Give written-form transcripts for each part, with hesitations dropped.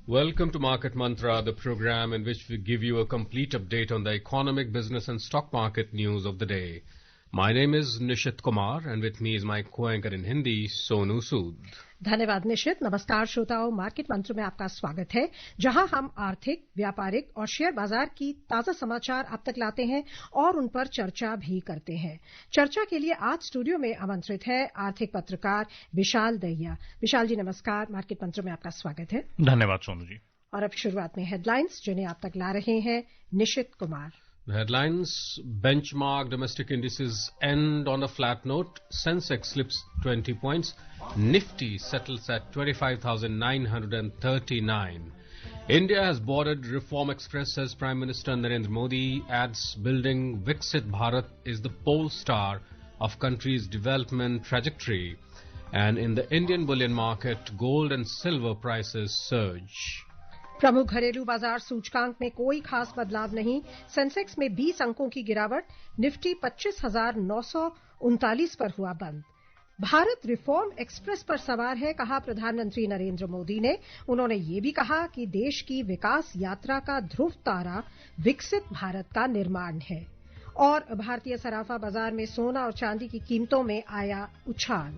Welcome to Market Mantra, the program in which we give you a complete update on the economic, business and stock market news of the day. My name is Nishit Kumar and with me is my co-anchor in Hindi, Sonu Sood. धन्यवाद निशित। नमस्कार श्रोताओं, market मंत्र में आपका स्वागत है, जहां हम आर्थिक, व्यापारिक और शेयर बाजार की ताजा समाचार आप तक लाते हैं और उन पर चर्चा भी करते हैं। चर्चा के लिए आज स्टूडियो में आमंत्रित है आर्थिक पत्रकार विशाल दहिया। विशाल जी नमस्कार, मार्केट मंत्र में आपका स्वागत है। धन्यवाद सोनू जी। और अब शुरुआत में हेडलाइंस जिन्हें आप तक ला रहे हैं निशित Kumar. The headlines: benchmark domestic indices end on a flat note. Sensex slips 20 points. Nifty settles at 25,939. India has boarded Reform Express, says Prime Minister Narendra Modi. Adds building Viksit Bharat is the pole star of country's development trajectory. And in the Indian bullion market, gold and silver prices surge. प्रमुख घरेलू बाजार सूचकांक में कोई खास बदलाव नहीं। Sensex में 20 अंकों की गिरावट। निफ्टी 25,939 पर हुआ बंद। भारत रिफॉर्म एक्सप्रेस पर सवार है, कहा प्रधानमंत्री नरेंद्र मोदी ने। उन्होंने ये भी कहा कि देश की विकास यात्रा का ध्रुव तारा विकसित भारत का निर्माण है। और भारतीय सराफा बाजार में सोना और चांदी की कीमतों में आया उछाल।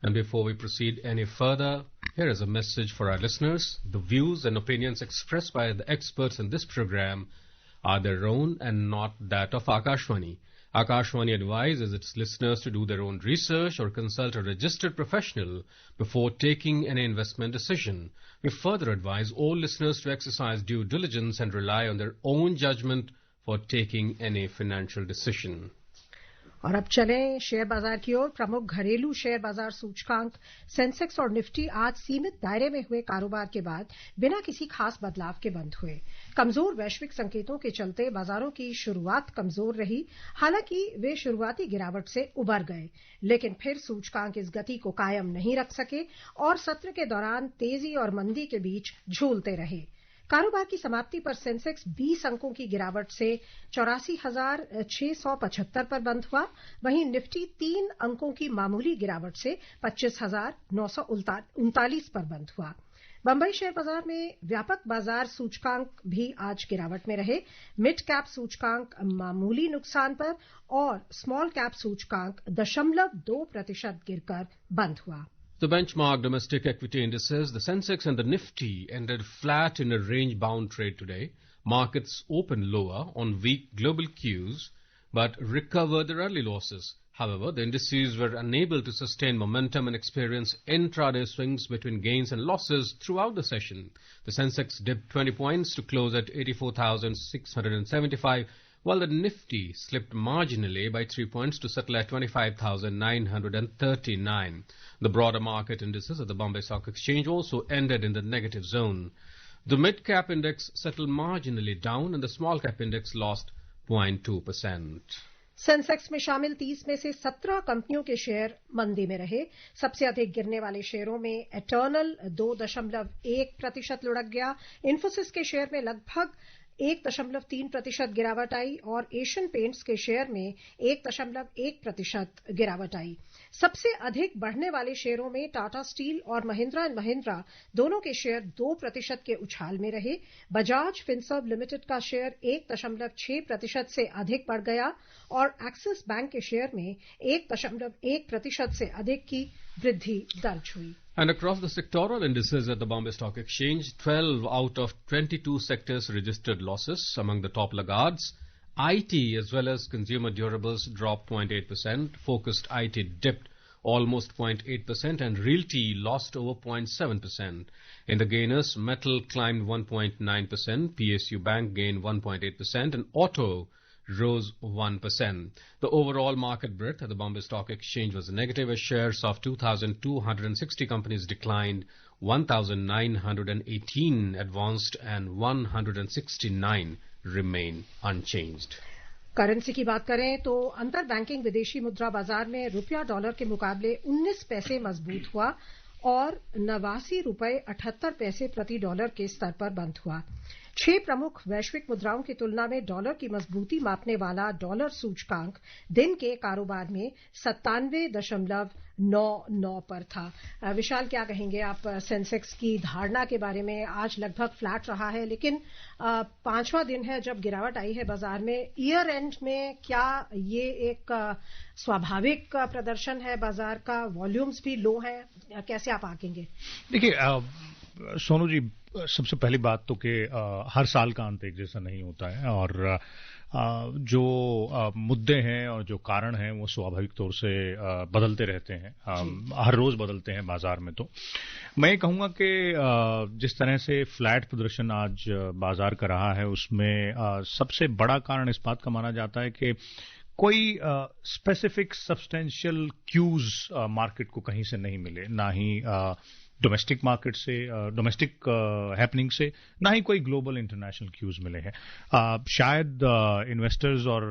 And before we proceed any further, here is a message for our listeners. The views and opinions expressed by the experts in this program are their own and not that of Akashvani. Akashvani advises its listeners to do their own research or consult a registered professional before taking any investment decision. We further advise all listeners to exercise due diligence and rely on their own judgment for taking any financial decision. और अब चलें share बाजार की ओर। प्रमुख घरेलू share बाजार सूचकांक Sensex और निफ्टी आज सीमित दायरे में हुए कारोबार के बाद बिना किसी खास बदलाव के बंद हुए। कमजोर वैश्विक संकेतों के चलते बाजारों की शुरुआत कमजोर रही। हालांकि वे शुरुआती गिरावट से उबर गए, लेकिन फिर सूचकांक इस गति को कायम नहीं रख सके और सत्र के दौरान तेजी और मंदी के बीच झूलते रहे। कारोबार की समाप्ति पर सेंसेक्स 20 अंकों की गिरावट से 84,675 पर बंद हुआ। वहीं निफ्टी 3 अंकों की मामूली गिरावट से 25,939 पर बंद हुआ। बंबई शेयर बाजार में व्यापक बाजार सूचकांक भी आज गिरावट में रहे। मिड कैप सूचकांक मामूली नुकसान पर और स्मॉल कैप सूचकांक 0.2% गिरकर बंद हुआ। The benchmark domestic equity indices, the Sensex and the Nifty, ended flat in a range-bound trade today. Markets opened lower on weak global cues, but recovered their early losses. However, the indices were unable to sustain momentum and experience intraday swings between gains and losses throughout the session. The Sensex dipped 20 points to close at 84,675, while the Nifty slipped marginally by 3 points to settle at 25,939. The broader market indices at the Bombay Stock Exchange also ended in the negative zone. The mid-cap index settled marginally down and the small-cap index lost 0.2%. Sensex में शामिल 30 में से 17 कंपनियों के share मंदी में रहे। सबसे अधिक गिरने वाले शेयरों में एटर्नल 2.1% लुढ़क गया। इन्फोसिस के शेयर में लगभग 1.3% गिरावट आई और एशियन पेंट्स के शेयर में 1.1% गिरावट आई। सबसे अधिक बढ़ने वाले शेयरों में टाटा स्टील और महिंद्रा एंड महिंद्रा दोनों के शेयर 2% के उछाल में रहे। बजाज फिनसर्व लिमिटेड का शेयर 1.6% से अधिक बढ़ गया और एक्सिस बैंक के शेयर में 1.1% से अधिक की वृद्धि दर्ज हुई। And across the sectoral indices at the Bombay Stock Exchange, 12 out of 22 sectors registered losses. Among the top laggards, IT as well as consumer durables dropped 0.8%, focused IT dipped almost 0.8% and realty lost over 0.7%. In the gainers, metal climbed 1.9%, PSU Bank gained 1.8% and auto rose 1%. The overall market breadth at the Bombay Stock Exchange was negative as shares of 2,260 companies declined, 1,918 advanced and 169 remain unchanged. Currency की बात करें तो अंतर banking विदेशी मुद्रा बाजार में रुपया डॉलर के मुकाबले 19 पैसे मजबूत हुआ और 89 रुपए 78 पैसे प्रति डॉलर के स्तर पर बंद हुआ। 6 प्रमुख वैश्विक मुद्राओं की तुलना में डॉलर की मजबूती मापने वाला डॉलर सूचकांक दिन के कारोबार में 97.99 पर था। विशाल, क्या कहेंगे आप सेंसेक्स की धारणा के बारे में? आज लगभग फ्लैट रहा है, लेकिन 5वां दिन है जब गिरावट आई है बाजार में। ईयर एंड में क्या ये एक स्वाभाविक प्रदर्शन है बाजार का? वॉल्यूम्स भी लो हैं, कैसे आप आंकेंगे? देखिए सोनू जी, सबसे पहली बात तो कि हर साल का अंत एक जैसा नहीं होता है और जो मुद्दे हैं और जो कारण हैं वो स्वाभाविक तौर से बदलते रहते हैं, हर रोज बदलते हैं बाजार में। तो मैं कहूंगा कि जिस तरह से फ्लैट प्रदर्शन आज बाजार का रहा है उसमें सबसे बड़ा कारण इस बात का माना जाता है कि कोई स्पेसिफिक सब्सटेंशियल क्यूज मार्केट को कहीं से नहीं मिले, ना ही डोमेस्टिक मार्केट से, डोमेस्टिक हैपनिंग से, ना ही कोई ग्लोबल इंटरनेशनल क्यूज मिले हैं। शायद इन्वेस्टर्स और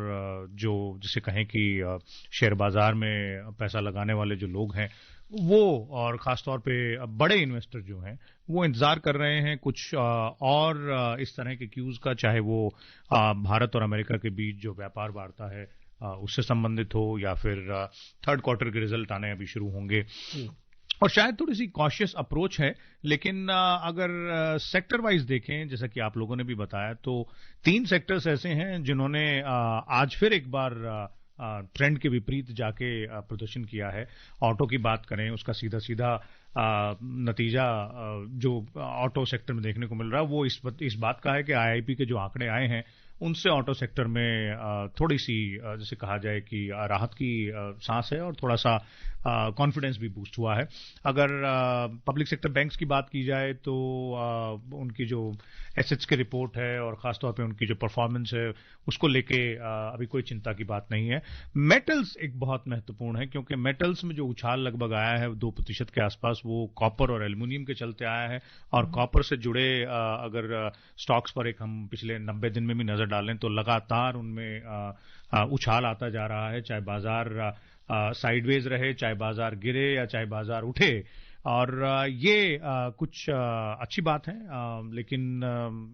जो जिसे कहें कि शेयर बाजार में पैसा लगाने वाले जो लोग हैं वो, और खासतौर पे बड़े इन्वेस्टर जो हैं, वो इंतजार कर रहे हैं कुछ और इस तरह के क्यूज का, चाहे वो भारत और अमेरिका के बीच जो व्यापार वार्ता है उससे संबंधित हो या फिर थर्ड क्वार्टर के रिजल्ट आने अभी शुरू होंगे। और शायद थोड़ी सी कॉशियस अप्रोच है, लेकिन अगर सेक्टर वाइज देखें, जैसा कि आप लोगों ने भी बताया, तो 3 सेक्टर्स ऐसे हैं जिन्होंने आज फिर एक बार ट्रेंड के विपरीत जाके प्रदर्शन किया है। ऑटो की बात करें, उसका सीधा सीधा नतीजा जो ऑटो सेक्टर में देखने को मिल रहा है वो इस बात का है कि आईआईपी के जो आंकड़े आए हैं उनसे ऑटो सेक्टर में थोड़ी सी जैसे कहा जाए कि राहत की सांस है और थोड़ा सा कॉन्फिडेंस भी बूस्ट हुआ है। अगर पब्लिक सेक्टर बैंक्स की बात की जाए तो उनकी जो एसेट्स की रिपोर्ट है और खासतौर पे उनकी जो परफॉर्मेंस है उसको लेके अभी कोई चिंता की बात नहीं है। मेटल्स एक बहुत महत्वपूर्ण है, क्योंकि मेटल्स में जो उछाल लगभग आया है 2% के आसपास, वो कॉपर और एल्युमिनियम के चलते आया है। और कॉपर से जुड़े अगर स्टॉक्स पर एक हम पिछले 90 दिन में भी नजर डालें तो लगातार उनमें उछाल आता जा रहा है, चाहे बाजार साइडवेज रहे, चाहे बाजार गिरे या चाहे बाजार उठे। और ये कुछ अच्छी बात है, लेकिन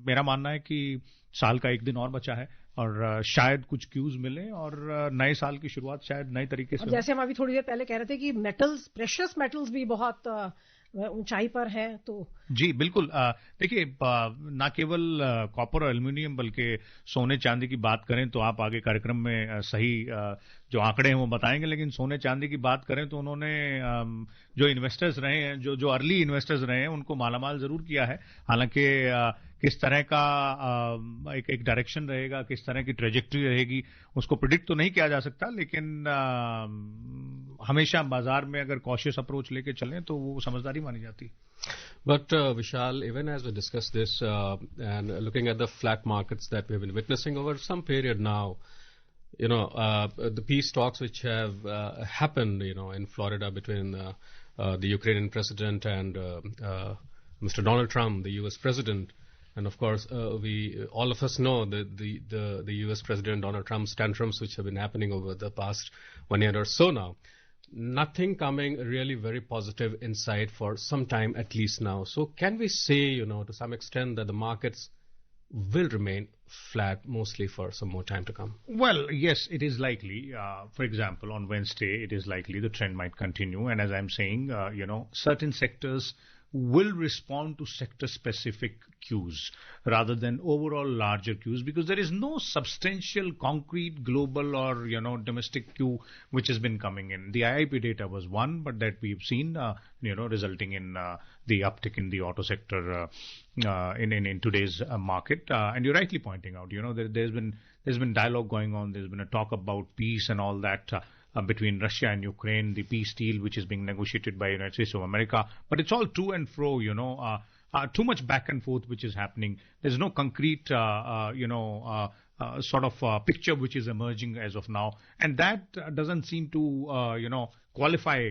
मेरा मानना है कि साल का एक दिन और बचा है और शायद कुछ क्यूज मिले और नए साल की शुरुआत शायद नए तरीके से। जैसे हम अभी थोड़ी देर पहले कह रहे थे कि मेटल्स, प्रेशियस मेटल्स भी बहुत ऊंचाई पर है, तो जी बिल्कुल। देखिए, ना केवल कॉपर और एल्युमिनियम बल्कि सोने चांदी की बात करें तो आप आगे कार्यक्रम में सही जो आंकड़े हैं वो बताएंगे, लेकिन सोने चांदी की बात करें तो उन्होंने जो इन्वेस्टर्स रहे हैं, जो अर्ली इन्वेस्टर्स रहे हैं, उनको मालामाल जरूर किया है। हालांकि किस तरह का एक डायरेक्शन रहेगा, किस तरह की ट्रेजेक्ट्री रहेगी, उसको प्रिडिक्ट तो नहीं किया जा सकता, लेकिन हमेशा बाजार में अगर कॉशियस अप्रोच लेके चलें तो वो समझदारी मानी जाती है। But Vishal, even as we discuss this and looking at the flat markets that we have been witnessing over some period now, the peace talks which have happened, in Florida between the Ukrainian president and Mr. Donald Trump, the U.S. president, and of course all of us know the U.S. president Donald Trump's tantrums which have been happening over the past 1 year or so now. Nothing coming really very positive insight for some time at least now. So can we say, to some extent that the markets will remain flat mostly for some more time to come? Well, yes, it is likely. For example, on Wednesday, it is likely the trend might continue. And as I'm saying, certain sectors will respond to sector-specific cues rather than overall larger cues, because there is no substantial, concrete, global or, domestic cue which has been coming in. The IIP data was one, but that we've seen, resulting in the uptick in the auto sector in today's market. And you're rightly pointing out, there's been dialogue going on. There's been a talk about peace and all that. Between Russia and Ukraine, the peace deal which is being negotiated by the United States of America. But it's all to and fro, too much back and forth which is happening. There's no concrete, sort of picture which is emerging as of now, and that doesn't seem to qualify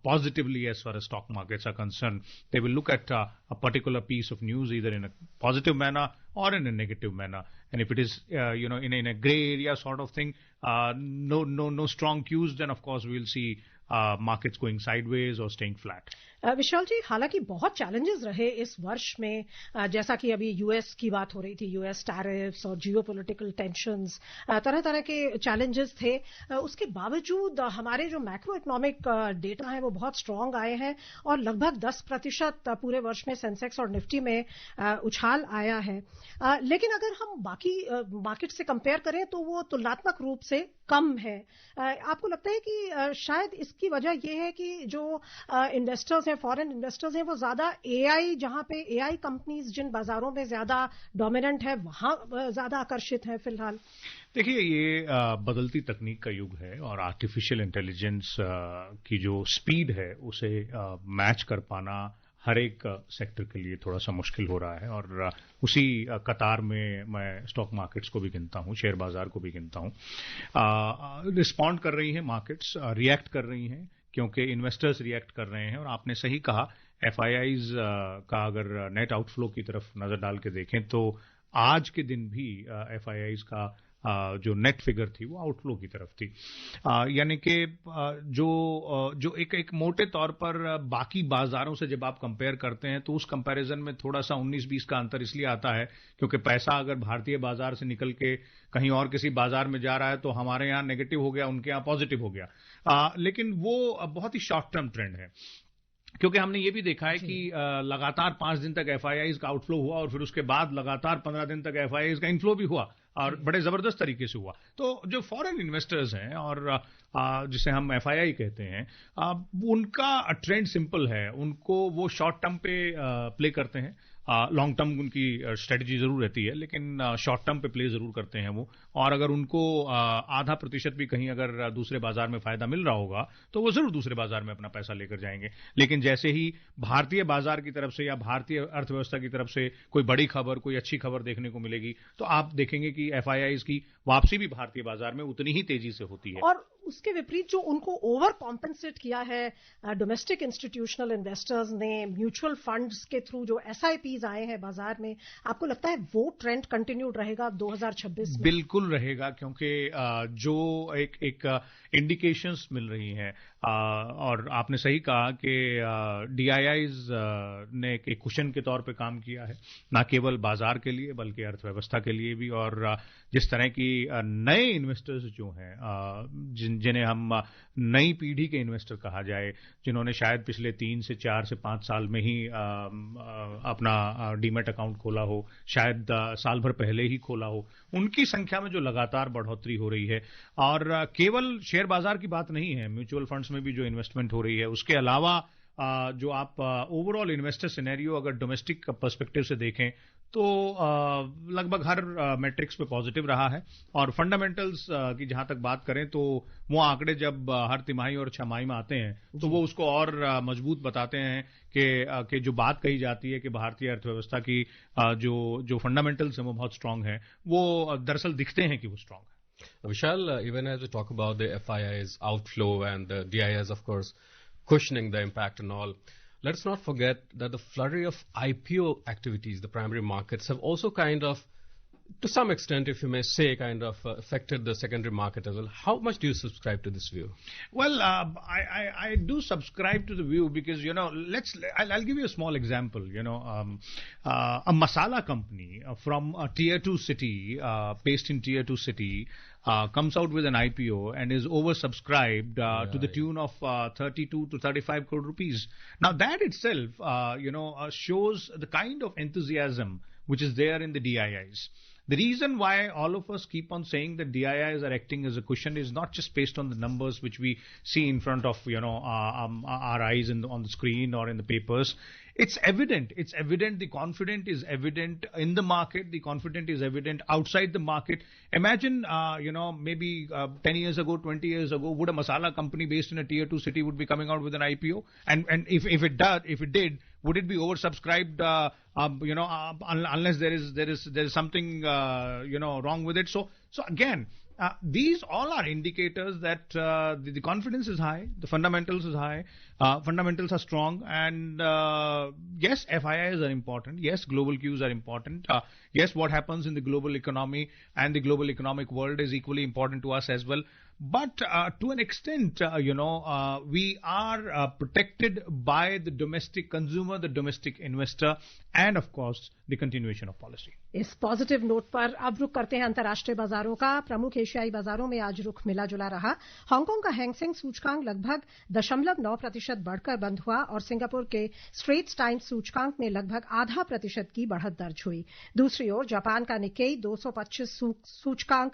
positively as far as stock markets are concerned. They will look at a particular piece of news either in a positive manner or in a negative manner, and if it is in a gray area sort of thing, no strong cues, then of course we will see markets going sideways or staying flat. विशाल जी, हालांकि बहुत challenges रहे इस वर्ष में, जैसा कि अभी US की बात हो रही थी, यूएस टैरिफ्स और जियोपॉलिटिकल टेंशंस, तरह तरह के चैलेंजेस थे. उसके बावजूद हमारे जो मैक्रो इकोनॉमिक डेटा है वो बहुत स्ट्रांग आए हैं और लगभग 10% पूरे वर्ष में सेंसेक्स और निफ्टी में उछाल आया है. लेकिन अगर हम बाकी मार्केट से कंपेयर करें तो वो तुलनात्मक रूप से कम है. आपको लगता है कि शायद इसकी वजह यह है कि जो इन्वेस्टर्स हैं, फॉरेन इन्वेस्टर्स हैं, वो ज्यादा एआई, जहां पे एआई कंपनीज जिन बाजारों में ज्यादा डोमिनेंट है वहां ज्यादा आकर्षित है फिलहाल? देखिए, ये बदलती तकनीक का युग है और आर्टिफिशियल इंटेलिजेंस की जो स्पीड है उसे मैच कर पाना हर एक सेक्टर के लिए थोड़ा सा मुश्किल हो रहा है, और उसी कतार में मैं स्टॉक मार्केट्स को भी गिनता हूं, शेयर बाजार को भी गिनता हूं. रिस्पॉन्ड कर रही हैं मार्केट्स, रिएक्ट कर रही हैं, क्योंकि इन्वेस्टर्स रिएक्ट कर रहे हैं. और आपने सही कहा, एफआईआईज का अगर नेट आउटफ्लो की तरफ नजर डाल के देखें तो आज के दिन भी एफआईआईज का जो नेट फिगर थी वो आउटफ्लो की तरफ थी. यानी कि जो एक मोटे तौर पर बाकी बाजारों से जब आप कंपेयर करते हैं तो उस कंपैरिजन में थोड़ा सा 19-20 का अंतर इसलिए आता है क्योंकि पैसा अगर भारतीय बाजार से निकल के कहीं और किसी बाजार में जा रहा है तो हमारे यहाँ नेगेटिव हो गया, उनके यहाँ पॉजिटिव हो गया. लेकिन वो बहुत ही शॉर्ट टर्म ट्रेंड है, क्योंकि हमने ये भी देखा है कि लगातार 5 दिन तक एफआईआईज का आउटफ्लो हुआ और फिर उसके बाद लगातार 15 दिन तक एफआईआईज का इनफ्लो भी हुआ और बड़े जबरदस्त तरीके से हुआ. तो जो फॉरेन इन्वेस्टर्स हैं और जिसे हम एफआईआई कहते हैं, उनका ट्रेंड सिंपल है. उनको वो शॉर्ट टर्म पे प्ले करते हैं. लॉन्ग टर्म उनकी स्ट्रेटजी जरूर रहती है, लेकिन शॉर्ट टर्म पे प्ले जरूर करते हैं वो. और अगर उनको आधा प्रतिशत भी कहीं अगर दूसरे बाजार में फायदा मिल रहा होगा तो वो जरूर दूसरे बाजार में अपना पैसा लेकर जाएंगे. लेकिन जैसे ही भारतीय बाजार की तरफ से या भारतीय अर्थव्यवस्था की तरफ से कोई बड़ी खबर, कोई अच्छी खबर देखने को मिलेगी तो आप देखेंगे कि एफआईआईज की वापसी भी भारतीय बाजार में उतनी ही तेजी से होती है. और उसके विपरीत जो उनको ओवर कॉम्पेंसेट किया है डोमेस्टिक इंस्टीट्यूशनल इन्वेस्टर्स ने, म्यूचुअल फंड्स के थ्रू जो एसआईपीज आए हैं बाजार में, आपको लगता है वो ट्रेंड कंटिन्यूड रहेगा 2026 में? बिल्कुल रहेगा, क्योंकि जो एक इंडिकेशंस मिल रही हैं, और आपने सही कहा कि डीआईआईज ने एक कुशन के तौर पे काम किया है, ना केवल बाजार के लिए बल्कि अर्थव्यवस्था के लिए भी. और जिस तरह की नए इन्वेस्टर्स जो हैं, जिन्हें हम नई पीढ़ी के इन्वेस्टर कहा जाए, जिन्होंने शायद पिछले 3 से 4 से 5 साल में ही अपना डीमैट अकाउंट खोला हो, शायद साल भर पहले ही खोला हो, उनकी संख्या में जो लगातार बढ़ोतरी हो रही है. और केवल शेयर बाजार की बात नहीं है, म्यूचुअल फंड्स में भी जो इन्वेस्टमेंट हो रही है, उसके अलावा जो आप ओवरऑल इन्वेस्टर सिनेरियो अगर डोमेस्टिक पर्सपेक्टिव से देखें तो लगभग हर मैट्रिक्स पे पॉजिटिव रहा है. और फंडामेंटल्स की जहां तक बात करें तो वो आंकड़े जब हर तिमाही और छमाही में आते हैं तो वो उसको और मजबूत बताते हैं कि जो बात कही जाती है कि भारतीय अर्थव्यवस्था की जो फंडामेंटल्स हैं वो बहुत स्ट्रांग है, वो दरअसल दिखते हैं कि वो स्ट्रांग है. Vishal, even as we talk about the FII's outflow and the DIIs, of course, cushioning the impact and all, let's not forget that the flurry of IPO activities, the primary markets, have also kind of, to some extent, if you may say, kind of affected the secondary market as well. How much do you subscribe to this view? Well, I do subscribe to the view because, I'll give you a small example. A masala company from a tier 2 city, based in tier 2 city, comes out with an IPO and is oversubscribed to the tune of 32 to 35 crore rupees. Now that itself, shows the kind of enthusiasm which is there in the DIIs. The reason why all of us keep on saying that DIIs are acting as a cushion is not just based on the numbers which we see in front of our eyes on the screen or in the papers. It's evident. It's evident. The confidence is evident in the market. The confidence is evident outside the market. Imagine, maybe 10 years ago, 20 years ago, would a masala company based in a tier 2 city would be coming out with an IPO? And if it did, would it be oversubscribed? Unless there is something wrong with it. So again, these all are indicators that the confidence is high, the fundamentals is high, fundamentals are strong, and yes, FIIs are important. Yes, global cues are important. Yes, what happens in the global economy and the global economic world is equally important to us as well. But to an extent, we are protected by the domestic consumer, the domestic investor, and of course, the continuation of policy. इस positive note पर अब रुख करते हैं अंतर्राष्ट्रीय बाजारों का। प्रमुख एशियाई बाजारों में आज रुख मिला जुला रहा। हांगकांग का हैंगसेंग सूचकांक लगभग 0.9% बढ़कर बंद हुआ और सिंगापुर के स्ट्रेट्स टाइम्स सूचकांक में लगभग 0.5% की बढ़त दर्ज हुई। दूसरी ओर जापान का निक्केई 225 सूचकांक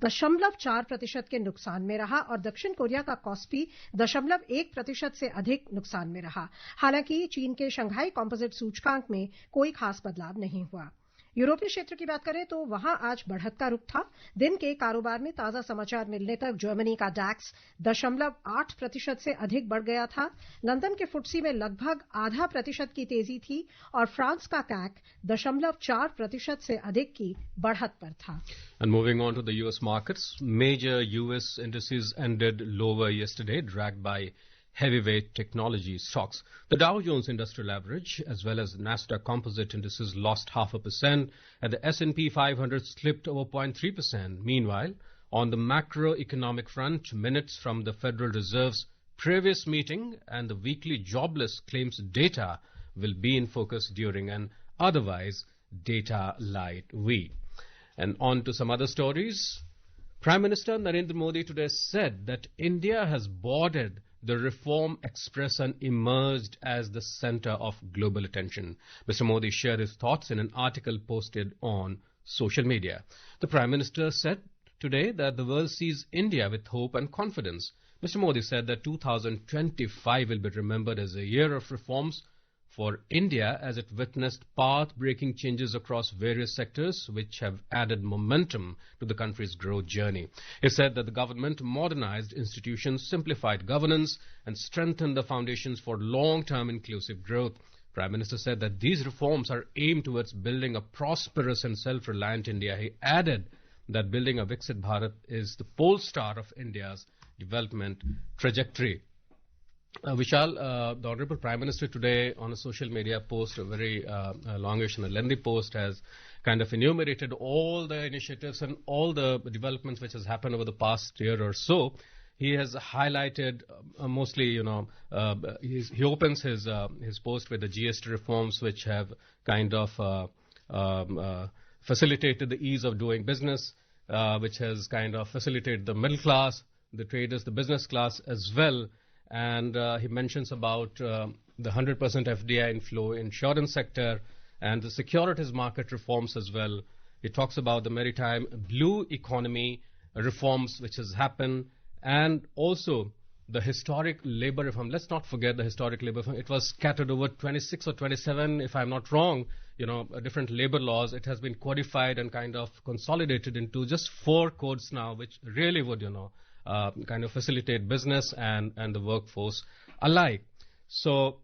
0.4% के नुकसान में रहा और दक्षिण कोरिया का कॉस्पी 0.1% से अधिक नुकसान में रहा। हालांकि चीन के शंघाई कॉम्पोजिट सूचकांक में कोई खास बदलाव नहीं हुआ। यूरोपीय क्षेत्र की बात करें तो वहां आज बढ़त का रुख था। दिन के कारोबार में ताजा समाचार मिलने तक जर्मनी का डैक्स 0.8% से अधिक बढ़ गया था। लंदन के फुटसी में लगभग 0.5% की तेजी थी और फ्रांस का कैक 0.4% से अधिक की बढ़त पर था। And moving on to the US markets, major US indices ended lower yesterday, dragged by heavyweight technology stocks. The Dow Jones Industrial Average as well as Nasdaq Composite indices lost 0.5% and the S&P 500 slipped over 0.3%. Meanwhile, on the macroeconomic front, minutes from the Federal Reserve's previous meeting and the weekly jobless claims data will be in focus during an otherwise data-light week. And on to some other stories. Prime Minister Narendra Modi today said that India has boarded the Reform Express and emerged as the center of global attention. Mr. Modi shared his thoughts in an article posted on social media. The Prime Minister said today that the world sees India with hope and confidence. Mr. Modi said that 2025 will be remembered as a year of reforms for India as it witnessed path-breaking changes across various sectors which have added momentum to the country's growth journey. He said that the government modernized institutions, simplified governance and strengthened the foundations for long-term inclusive growth. Prime Minister said that these reforms are aimed towards building a prosperous and self-reliant India. He added that building a Viksit Bharat is the pole star of India's development trajectory. Vishal, the Honorable Prime Minister today on a social media post, a very longish and a lengthy post, has kind of enumerated all the initiatives and all the developments which has happened over the past year or so. He has highlighted mostly, he opens his post with the GST reforms which have kind of facilitated the ease of doing business, which has kind of facilitated the middle class, the traders, the business class as well. And he mentions about the 100% FDI inflow insurance sector and the securities market reforms as well. He talks about the maritime blue economy reforms which has happened and also the historic labor reform. Let's not forget the historic labor reform. It was scattered over 26 or 27, if I'm not wrong, different labor laws. It has been codified and kind of consolidated into just 4 codes now, which really would, kind of facilitate business and the workforce alike. So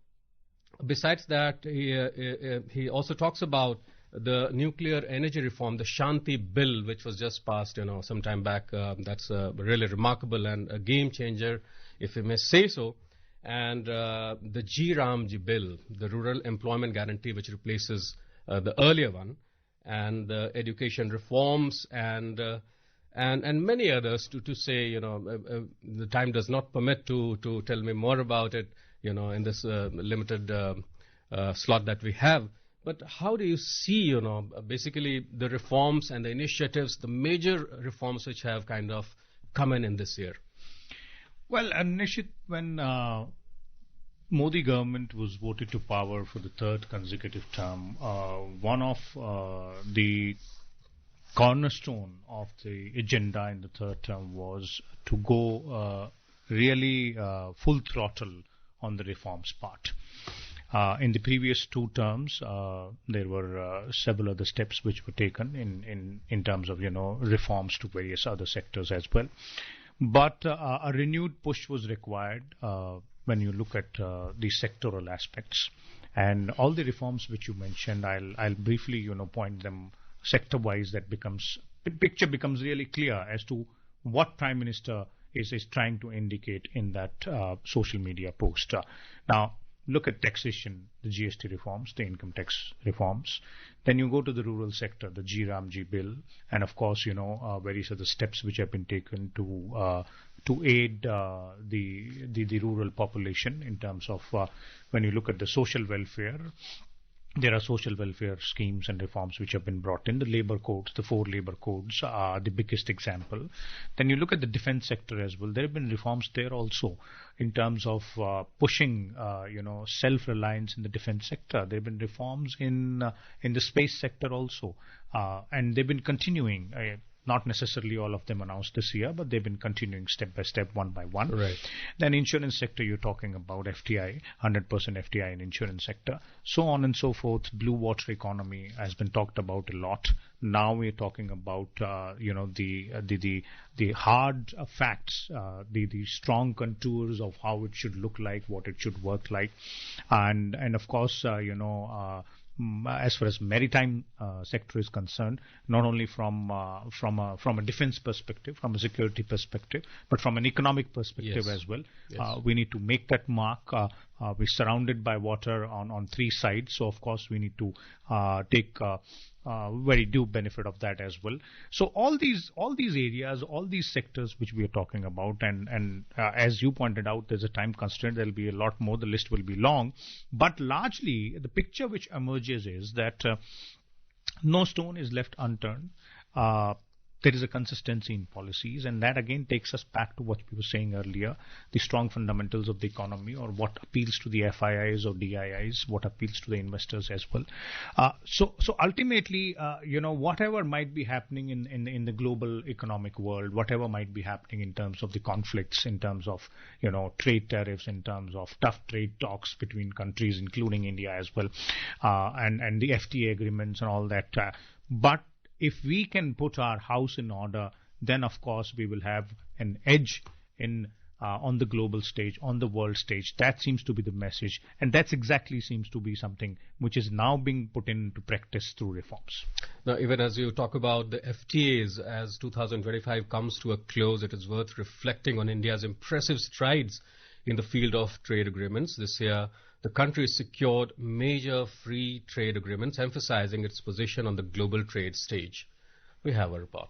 besides that, he also talks about the nuclear energy reform, the Shanti Bill, which was just passed, some time back. That's really remarkable and a game changer, if you may say so. And the G-Ramji Bill, the Rural Employment Guarantee, which replaces the earlier one, and the education reforms and many others to say, the time does not permit to tell me more about it, in this limited slot that we have. But how do you see, basically the reforms and the initiatives, the major reforms which have kind of come in this year? Well, Nishit, when Modi government was voted to power for the 3rd consecutive term, one of the cornerstone of the agenda in the 3rd term was to go really full throttle on the reforms part. In the previous 2 terms, there were several other steps which were taken in terms of reforms to various other sectors as well. But a renewed push was required when you look at the sectoral aspects. And all the reforms which you mentioned, I'll briefly, point them sector-wise. That picture becomes really clear as to what Prime Minister is trying to indicate in that social media post. Now, look at taxation, the GST reforms, the income tax reforms. Then you go to the rural sector, the G-Ram-G bill, and of course, various other steps which have been taken to aid the rural population in terms of when you look at the social welfare. There are social welfare schemes and reforms which have been brought in. The labor codes, the 4 labor codes are the biggest example. Then you look at the defense sector as well. There have been reforms there also in terms of pushing, self-reliance in the defense sector. There have been reforms in the space sector also. And they've been continuing. Not necessarily all of them announced this year, but they've been continuing step by step, one by one. Right. Then insurance sector, you're talking about FTI, 100% FTI in insurance sector, so on and so forth. Blue water economy has been talked about a lot. Now we're talking about, the hard facts, the strong contours of how it should look like, what it should work like, and of course, as far as maritime sector is concerned, not only from a defense perspective, from a security perspective, but from an economic perspective as well. Yes. We need to make that mark. We're surrounded by water on 3 sides, so of course we need to take very due benefit of that as well. So all these areas, all these sectors which we are talking about, and as you pointed out, there's a time constraint. There'll be a lot more. The list will be long, but largely the picture which emerges is that no stone is left unturned. There is a consistency in policies, and that again takes us back to what we were saying earlier, the strong fundamentals of the economy, or what appeals to the FIIs or DIIs, what appeals to the investors as well. So ultimately, whatever might be happening in the global economic world, whatever might be happening in terms of the conflicts, in terms of, trade tariffs, in terms of tough trade talks between countries, including India as well, and the FTA agreements and all that. But if we can put our house in order, then of course we will have an edge on the global stage, on the world stage. That seems to be the message, and that's exactly seems to be something which is now being put into practice through reforms. Now, even as you talk about the FTAs, as 2025 comes to a close, it is worth reflecting on India's impressive strides in the field of trade agreements. This year, the country secured major free trade agreements, emphasizing its position on the global trade stage. We have a report.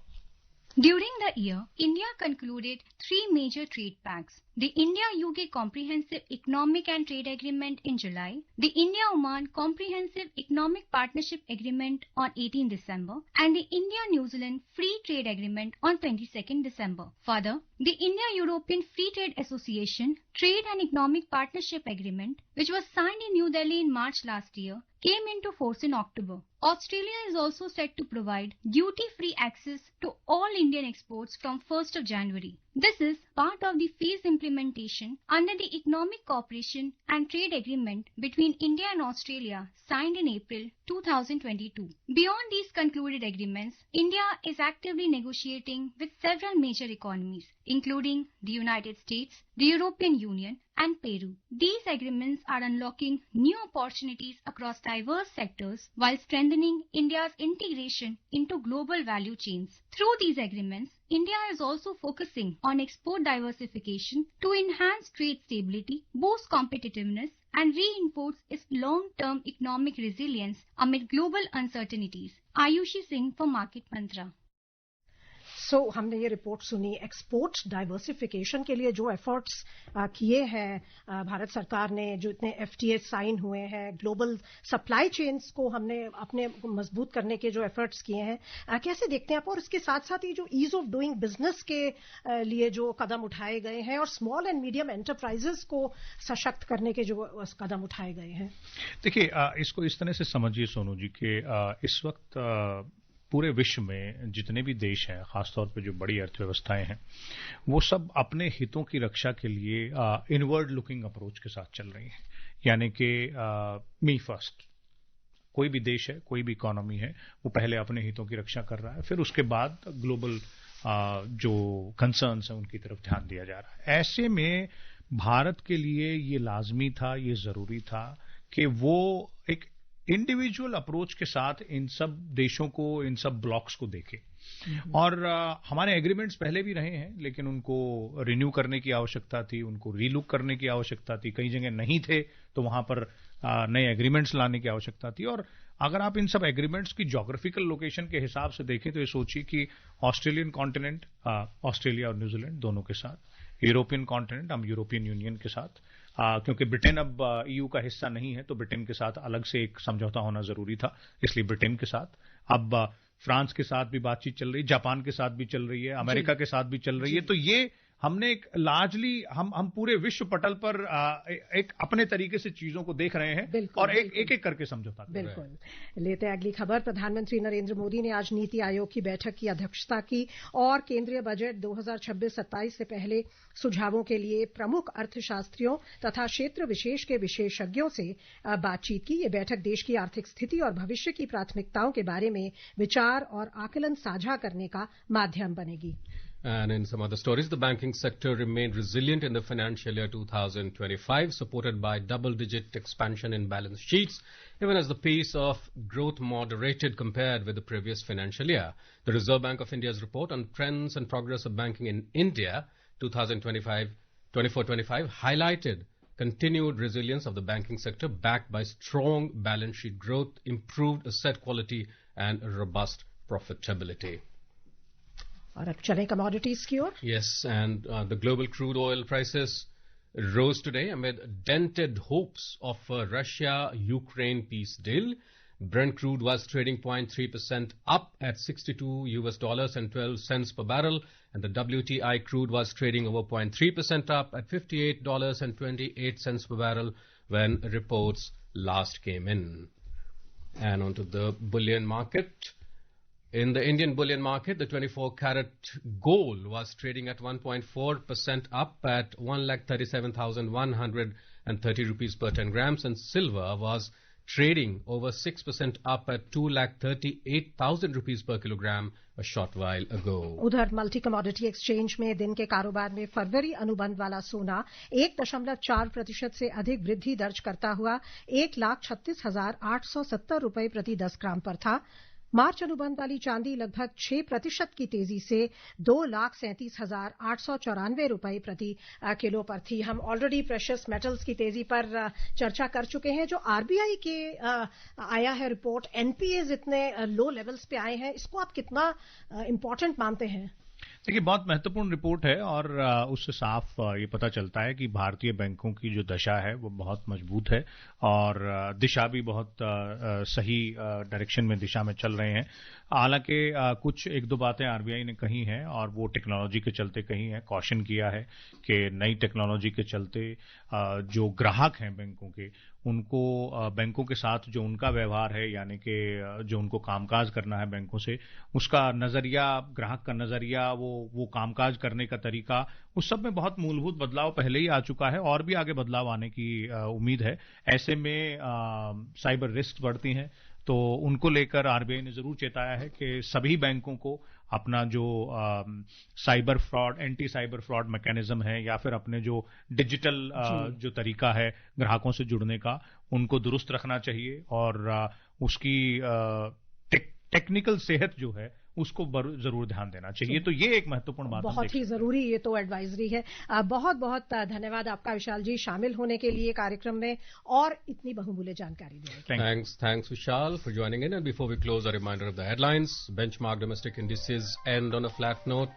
During the year, India concluded 3 major trade pacts. The India-UK Comprehensive Economic and Trade Agreement in July, the India-Oman Comprehensive Economic Partnership Agreement on 18 December, and the India-New Zealand Free Trade Agreement on 22nd December. Further, the India-European Free Trade Association Trade and Economic Partnership Agreement, which was signed in New Delhi in March last year, came into force in October. Australia is also set to provide duty-free access to all Indian exports from 1st of January. This is part of the phased implementation under the Economic Cooperation and Trade Agreement between India and Australia signed in April 2022. Beyond these concluded agreements, India is actively negotiating with several major economies, including the United States, the European Union, and Peru. These agreements are unlocking new opportunities across diverse sectors while strengthening India's integration into global value chains. Through these agreements, India is also focusing on export diversification to enhance trade stability, boost competitiveness, and reinforce its long-term economic resilience amid global uncertainties. Ayushi Singh for Market Mantra. सो हमने ये report सुनी export diversification के लिए जो efforts किए हैं भारत सरकार ने, जो इतने एफटीए साइन हुए हैं, ग्लोबल सप्लाई चेन्स को हमने अपने मजबूत करने के जो एफर्ट्स किए हैं, कैसे देखते हैं आप? और इसके साथ साथ ये जो ईज ऑफ डूइंग बिजनेस के लिए जो कदम उठाए गए हैं और स्मॉल एंड मीडियम एंटरप्राइजेस को सशक्त करने के जो कदम उठाए गए हैं। देखिए, इसको इस तरह से समझिए सोनू जी के इस वक्त पूरे विश्व में जितने भी देश हैं, खासतौर पे जो बड़ी अर्थव्यवस्थाएं हैं, वो सब अपने हितों की रक्षा के लिए इनवर्ड लुकिंग अप्रोच के साथ चल रही हैं। यानी कि मी फर्स्ट, कोई भी देश है, कोई भी इकोनॉमी है, वो पहले अपने हितों की रक्षा कर रहा है, फिर उसके बाद ग्लोबल जो कंसर्न्स हैं उनकी तरफ ध्यान दिया जा रहा है। ऐसे में भारत के लिए ये लाजमी था, ये जरूरी था कि वो एक इंडिविजुअल अप्रोच के साथ इन सब देशों को, इन सब ब्लॉक्स को देखे। और हमारे एग्रीमेंट्स पहले भी रहे हैं, लेकिन उनको रिन्यू करने की आवश्यकता थी, उनको रीलुक करने की आवश्यकता थी। कई जगह नहीं थे तो वहां पर नए एग्रीमेंट्स लाने की आवश्यकता थी। और अगर आप इन सब एग्रीमेंट्स की ज्योग्राफिकल लोकेशन के हिसाब से देखें तो ये सोचिए कि ऑस्ट्रेलियन कॉन्टिनेंट, ऑस्ट्रेलिया और न्यूजीलैंड दोनों के साथ, यूरोपियन कॉन्टिनेंट हम यूरोपियन यूनियन के साथ, क्योंकि ब्रिटेन अब ईयू का हिस्सा नहीं है तो ब्रिटेन के साथ अलग से एक समझौता होना जरूरी था, इसलिए ब्रिटेन के साथ। अब फ्रांस के साथ भी बातचीत चल रही है, जापान के साथ भी चल रही है, अमेरिका के साथ भी चल रही है। तो ये हमने एक लार्जली हम पूरे विश्व पटल पर एक अपने तरीके से चीजों को देख रहे हैं और एक करके समझौता कर रहे हैं। बिल्कुल। लेते हैं अगली खबर। प्रधानमंत्री नरेंद्र मोदी ने आज नीति आयोग की बैठक की अध्यक्षता की और केंद्रीय बजट 2026-27 से पहले सुझावों के लिए प्रमुख अर्थशास्त्रियों तथा क्षेत्र विशेष के विशेषज्ञों से बातचीत की। ये बैठक देश की आर्थिक स्थिति और भविष्य की प्राथमिकताओं के बारे में विचार और आकलन साझा करने का माध्यम बनेगी। And in some other stories, the banking sector remained resilient in the financial year 2025, supported by double-digit expansion in balance sheets, even as the pace of growth moderated compared with the previous financial year. The Reserve Bank of India's report on trends and progress of banking in India 2024-25 highlighted continued resilience of the banking sector backed by strong balance sheet growth, improved asset quality, and robust profitability. और अब चलें commodities की ओर। Yes, and the global crude oil prices rose today amid dented hopes of a Russia-Ukraine peace deal. Brent crude was trading 0.3% up at $62.12 per barrel, and the WTI crude was trading over 0.3% up at $58.28 per barrel when reports last came in. And onto the bullion market. In the Indian bullion market, the 24-carat gold was trading at 1.4% up at 1,37,130 rupees per 10 grams, and silver was trading over 6% up at 2,38,000 rupees per kilogram a short while ago. उधर multi commodity exchange में दिन के कारोबार में फरवरी अनुबंध वाला सोना 1.4% से अधिक वृद्धि दर्ज करता हुआ 1,36,870 रुपए प्रति 10 ग्राम पर था। मार्च अनुबंध वाली चांदी लगभग 6% की तेजी से 2,37,894 रुपए प्रति किलो पर थी। हम ऑलरेडी प्रेशियस मेटल्स की तेजी पर चर्चा कर चुके हैं। जो आरबीआई के आया है रिपोर्ट, एनपीएज इतने लो लेवल्स पे आए हैं, इसको आप कितना इंपॉर्टेंट मानते हैं? देखिए, बहुत महत्वपूर्ण रिपोर्ट है और उससे साफ ये पता चलता है कि भारतीय बैंकों की जो दशा है वो बहुत मजबूत है और दिशा भी बहुत सही डायरेक्शन में दिशा में चल रहे हैं। हालांकि कुछ एक दो बातें आरबीआई ने कही हैं और वो टेक्नोलॉजी के चलते कही हैं। कॉशन किया है कि नई टेक्नोलॉजी के चलते जो ग्राहक हैं बैंकों के, उनको बैंकों के साथ जो उनका व्यवहार है, यानी कि जो उनको कामकाज करना है बैंकों से, उसका नजरिया, ग्राहक का नजरिया, वो कामकाज करने का तरीका, उस सब में बहुत मूलभूत बदलाव पहले ही आ चुका है और भी आगे बदलाव आने की उम्मीद है। ऐसे में साइबर रिस्क बढ़ती हैं, तो उनको लेकर आरबीआई ने जरूर चेताया है कि सभी बैंकों को अपना जो cyber fraud, anti cyber fraud mechanism है या फिर अपने जो डिजिटल जो तरीका है ग्राहकों से जुड़ने का, उनको दुरुस्त रखना चाहिए और उसकी टेक्निकल सेहत जो है उसको जरूर ध्यान देना चाहिए। तो ये एक महत्वपूर्ण बात, बहुत ही जरूरी ये तो एडवाइजरी है। बहुत बहुत धन्यवाद आपका विशाल जी, शामिल होने के लिए कार्यक्रम में और इतनी बहुमूल्य जानकारी देने। Thanks Vishal for joining in. And before we close, a reminder of the headlines. Benchmark domestic indices end on a flat note.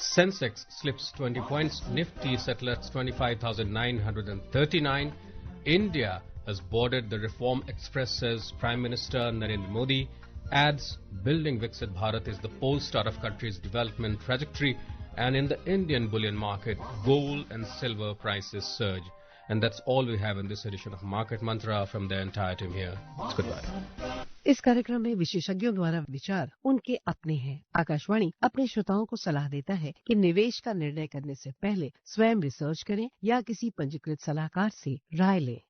Sensex slips 20 points. Nifty settled at 25,939. India has boarded the Reform Express, says Prime Minister Narendra Modi. Adds building Viksit Bharat is the pole star of country's development trajectory. And in the Indian bullion market, gold and silver prices surge. And that's all we have in this edition of Market Mantra from the entire team here. It's goodbye. इस कार्यक्रम में विशेषज्ञों द्वारा विचार उनके अपने हैं। आकाशवाणी अपने श्रोताओं को सलाह देता है कि निवेश का निर्णय करने से पहले स्वयं रिसर्च करें या किसी पंजीकृत सलाहकार से राय लें।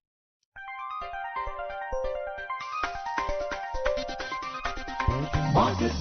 Market